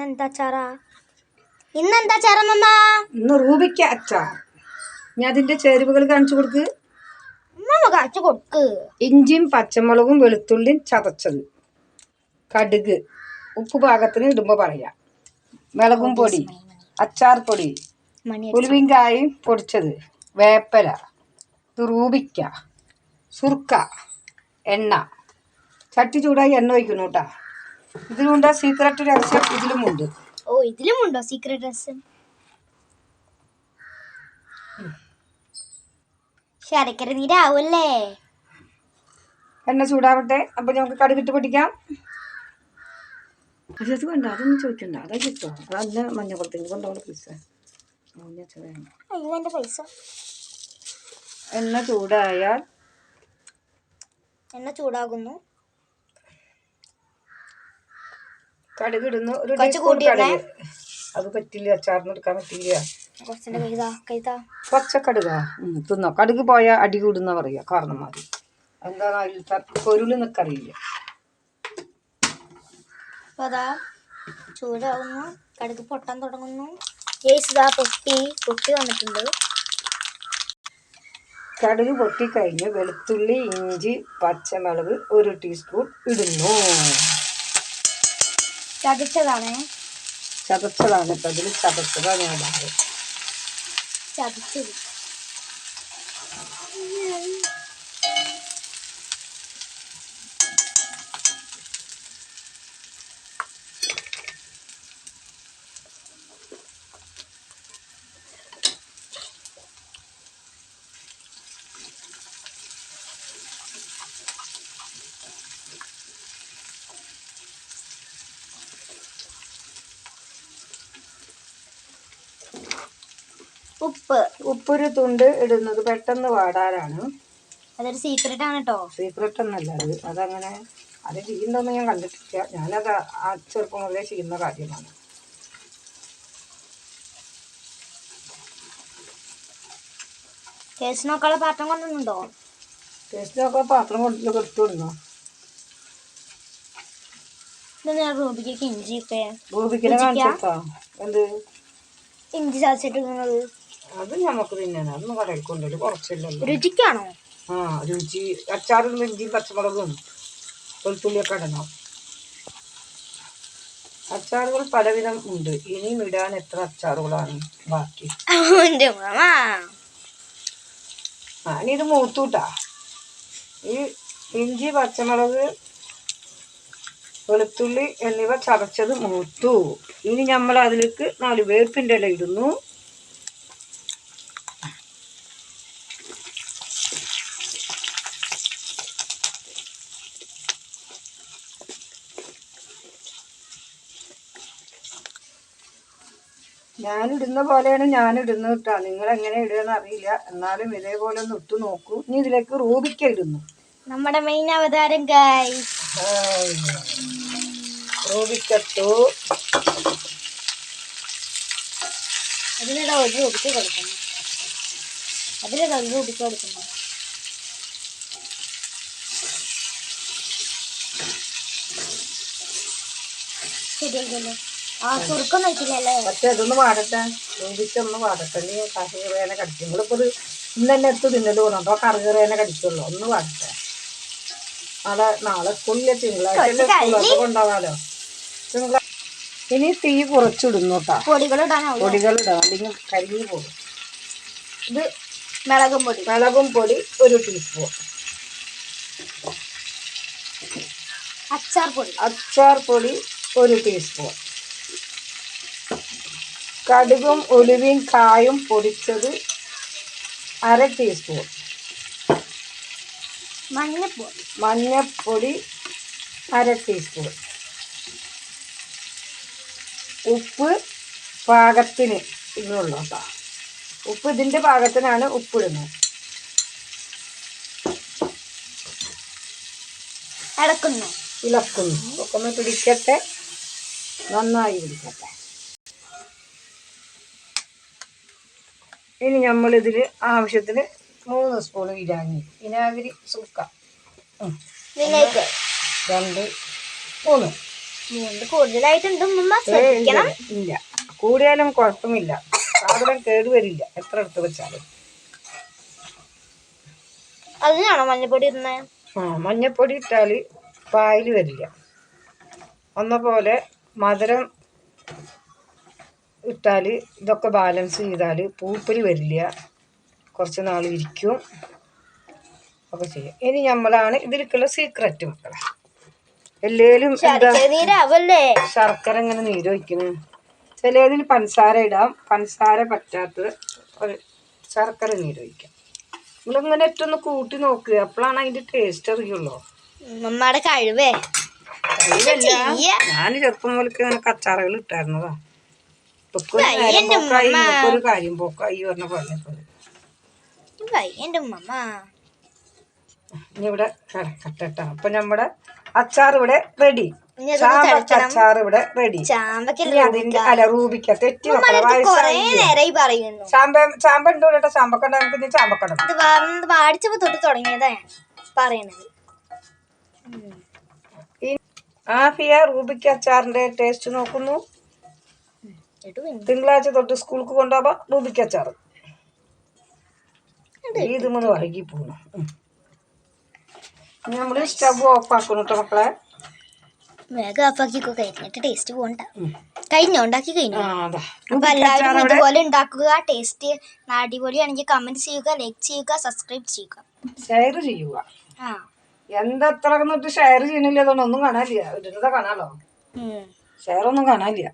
ഇന്നെന്താ അച്ചാറാ? ഇന്നെന്താ അച്ചാറാ മമ്മ? ഇന്ന് റൂബിക്ക അച്ചാർ. ഞാൻ അതിന്റെ ചേരുവകൾ കാണിച്ചു കൊടുക്ക്. കാണിച്ചു കൊടുക്ക്. ഇഞ്ചിയും പച്ചമുളകും വെളുത്തുള്ളിയും ചതച്ചത്, കടുക്, ഉപ്പ് പാകത്തിന് ഇടുമ്പോ പറയാം, മുളകും പൊടി, അച്ചാർ പൊടി, ഉലുവയും പൊടിച്ചത്, വേപ്പല, റൂബിക്ക, സുർക്ക, എണ്ണ. ചട്ടി ചൂടായി എണ്ണ ഒഴിക്കുന്നു കേട്ടാ. ഇതിലുണ്ട് സീക്രട്ട് രഹസ്യം. ഇതിലുമുണ്ട്. ഓ, ഇതിലുമുണ്ടോ സീക്രട്ട് രഹസ്യം? ശർക്കര നീരാവല്ലേ? എണ്ണ ചൂടാവട്ടെ. അപ്പൊ നമുക്ക് കടുകിട്ട് പൊട്ടിക്കാം. അത് വേണ്ട, അതൊന്നും ചോദിക്കണ്ട. അതാ കിട്ടോ? അതല്ല മഞ്ഞക്കുളത്തിന് കൊണ്ടോളൂ പൈസ. അയ്യോ, എന്റെ പൈസ. എണ്ണ ചൂടായാൽ എണ്ണ ചൂടാകുന്നു. കടുക് ഇടുന്നു. ഒരു ടീസ്പൂൺ കടുക്. അത് പറ്റില്ല, അച്ചാറിന് എടുക്കാൻ പറ്റില്ല. പച്ചക്കടുകാ തിന്നോ? കടുക് പോയാൽ അടി കൂടുന്ന പറയാ കാരണന്മാര്. എന്താണ് അതിൽ പൊരുള് നിക്കറിയില്ല. ചൂടാവുന്നു, കടുക് പൊട്ടാൻ തുടങ്ങുന്നു. പൊട്ടി വന്നിട്ടുണ്ട്. കടുക് പൊട്ടിക്കഴിഞ്ഞ് വെളുത്തുള്ളി, ഇഞ്ചി, പച്ചമുളക് 1 ടീസ്പൂൺ ഇടുന്നു. ചതച്ചതാണ്. ഇപ്പം അതിൽ ചതച്ചതാണ് ഞാൻ ചതച്ചത്. ഉപ്പൊരു തുണ്ട് ഇടുന്നത് പെട്ടെന്ന് വാടാനാണ്. അതൊരു സീക്രട്ട് ആണ് കേട്ടോ. സീക്രട്ട് ഒന്നല്ല അത്. അതങ്ങനെ അത് ചെയ്യുന്നതൊന്നും ഞാൻ കണ്ടിട്ടില്ല. ഞാനത് ആ ചെറുപ്പം മുതലേ ചെയ്യുന്ന കാര്യമാണ്. ടേസ്റ്റ് നോക്കാനുള്ള പാത്രം കൊണ്ടുണ്ടോ? ടേസ്റ്റ് നോക്കാൻ പാത്രം കൊണ്ടിട്ട് എടുത്തുകൊടുന്നോ? റൂബിക്ക് ഇഞ്ചി റൂബിക്കിനെ കാണിച്ചോ? എന്ത് ഇഞ്ചി ചതച്ചിട്ട്? അത് ഞമ്മക്ക് തിന്നാണ്. അതൊന്നും കടയിൽ കൊണ്ടുപോയി കുറച്ചില്ലല്ലോ. രുചിക്കാണോ? ആ, രുചി. അച്ചാറും ഇഞ്ചിയും പച്ചമുളകും വെളുത്തുള്ളിയൊക്കെ ഇടണം. അച്ചാറുകൾ പലവിധം ഉണ്ട്. ഇനിയും ഇടാൻ എത്ര അച്ചാറുകളാണ് ബാക്കി? ഞാനിത് മൂത്തൂട്ടാ. ഈ ഇഞ്ചി, പച്ചമുളക്, വെളുത്തുള്ളി എന്നിവ ചതച്ചത് മൂത്തു. ഇനി നമ്മൾ അതിലേക്ക് 4 വേപ്പിൻ്റെ ഇല ഇടുന്നു. ഞാനിടുന്ന പോലെയാണ് ഞാനിടുന്നത് കേട്ടോ. നിങ്ങൾ എങ്ങനെ ഇടുകയെന്ന് അറിയില്ല. എന്നാലും ഇതേപോലെ ഒന്ന് ഇട്ട് നോക്കൂ. ഇനി ഇതിലേക്ക് റൂബിക്ക ഇടുന്നു. നമ്മുടെ മെയിൻ അവതാരം റൂബിക്കട്ടു. അതിലിടെ ഒരു രൂപയ്ക്ക് കൊടുക്കുന്നു. അതിലിടെ 1 രൂപയ്ക്ക് കൊടുക്കുന്നു. ശരിയായില്ലല്ലോ. ആ, സുറുക്കൊന്നും വെച്ചില്ലല്ലേ? പക്ഷെ അതൊന്ന് വാടട്ടെ. റൂബിക്കൊന്ന് വാടട്ടെ. നീ കറികറിയാനെ കടിക്കും. നിങ്ങളിപ്പോൾ ഇത് ഇന്ന് തന്നെ എടുത്ത് തിന്നല് തോന്നും. അപ്പോൾ കറികറിയാനെ കടിക്കുള്ളൂ. ഒന്ന് വാടട്ടെ. നാളെ സ്കൂളിലെ തിങ്കളാഴ്ച സ്കൂളൊക്കെ കൊണ്ടുപോകാമല്ലോ. ഇനി തീ കുറച്ചിടുന്നു കേട്ടോ. പൊടികളിടാം, അല്ലെങ്കിൽ കരിഞ്ഞു പോകും. ഇത് മുളകും പൊടി 1 ടീസ്പൂൺ. അച്ചാർ പൊടി 1 ടീസ്പൂൺ. കടുകും ഉലുവയും കായും പൊടിച്ചത് 1/2 ടീസ്പൂൺ. മഞ്ഞപ്പൊടി 1/2 ടീസ്പൂൺ. ഉപ്പ് പാകത്തിന് ഇടുള്ളൂ കേട്ടോ. ഉപ്പ് ഇതിൻ്റെ പാകത്തിനാണ് ഉപ്പിടുന്നത്. ഇളക്കുന്നു. ഒക്കെ ഒന്ന് പിടിക്കട്ടെ, നന്നായി പിടിക്കട്ടെ. ഇനി നമ്മളിതിൽ ആവശ്യത്തിന് 3 സ്പൂൺ വിനാഗിരി സുർക്ക. 2, 3. കൂടുതലായിട്ടുണ്ട് ഉമ്മ ഏയ് ശ്രദ്ധിക്കണം. ഇല്ല, കൂടിയാലും കുഴപ്പമില്ല, സാധനം കേടുവരില്ല എത്ര എടുത്ത് വെച്ചാലും. അതിനാണോ മഞ്ഞപ്പൊടി ഇടുന്നത്? മഞ്ഞപ്പൊടി ഇട്ടാൽ പായൽ വരില്ല. പോലെ മധുരം ഇട്ടാൽ ഇതൊക്കെ ബാലൻസ് ചെയ്താൽ പൂപ്പൽ വരില്ല, കുറച്ച് നാൾ ഇരിക്കും ഒക്കെ ചെയ്യും. ഇനി നമ്മളാണ് ഇതിലേക്കുള്ള സീക്രറ്റ് മക്കളെ. എല്ലേലും ശർക്കര ഇങ്ങനെ നീരൊഴിക്കണ്. ചിലതിൽ പഞ്ചസാര ഇടാം, പഞ്ചസാര പറ്റാത്തത് ഒരു ശർക്കര നീരൊഴിക്കാം. നിങ്ങളിങ്ങനെ ഏറ്റൊന്ന് കൂട്ടി നോക്കുക, അപ്പോഴാണ് അതിൻ്റെ ടേസ്റ്റ് അറിയുള്ളൂ. നമ്മുടെ കഴിവേ. ഞാൻ ചെറുപ്പം മുതൽക്ക് ഇങ്ങനെ അച്ചാറുകൾ ഇട്ടായിരുന്നതാ. ഒരു കാര്യം പോക്കായി പറഞ്ഞ പോലെ. ഇനി ഇവിടെ കിടക്കട്ടെ. അപ്പൊ നമ്മുടെ അച്ചാർ ഇവിടെ റെഡി. ചാമ്പക്ക അച്ചാർ ഇവിടെ റെഡി. അതിന്റെ റൂബിക്ക തെറ്റി ചാമ്പ ഉണ്ടോ കേട്ടോ. ചാമ്പക്ക ഉണ്ടാകും, ചാമ്പക്ക വാടിച്ചപ്പോ തൊട്ട് തുടങ്ങിയതാ പറയണത്. ആഫിയ റൂബിക്ക അച്ചാറിന്റെ ടേസ്റ്റ് നോക്കുന്നു. തിങ്കളാഴ്ച തൊട്ട് സ്കൂൾക്ക് കൊണ്ടുപോകാം റൂബിക്ക അച്ചാർ. ഇതുമെന്ന് വൈകി പോകണം. നമ്മള് സ്റ്റവ് ഓഫ് ആക്കണം കേട്ടോ മക്കളെ. വേഗം ഓഫാക്കിക്കോ, കഴിഞ്ഞിട്ട് ടേസ്റ്റ് പോകണ്ട. ഉണ്ടാക്കി കഴിഞ്ഞു. അപ്പൊ എല്ലാവരും ഇതുപോലെ ഉണ്ടാക്കുക. ടേസ്റ്റ് അടിപൊളിയാണെങ്കിൽ കമന്റ് ചെയ്യുക, ലൈക്ക് ചെയ്യുക, സബ്സ്ക്രൈബ് ചെയ്യുക, ഷെയർ ചെയ്യുക. എന്തത്ര ഷെയർ ചെയ്യണില്ല, അതുകൊണ്ട് ഒന്നും കാണാനില്ല. ഇടുന്നതാ കാണാലോ, ഷെയർ ഒന്നും കാണാനില്ല.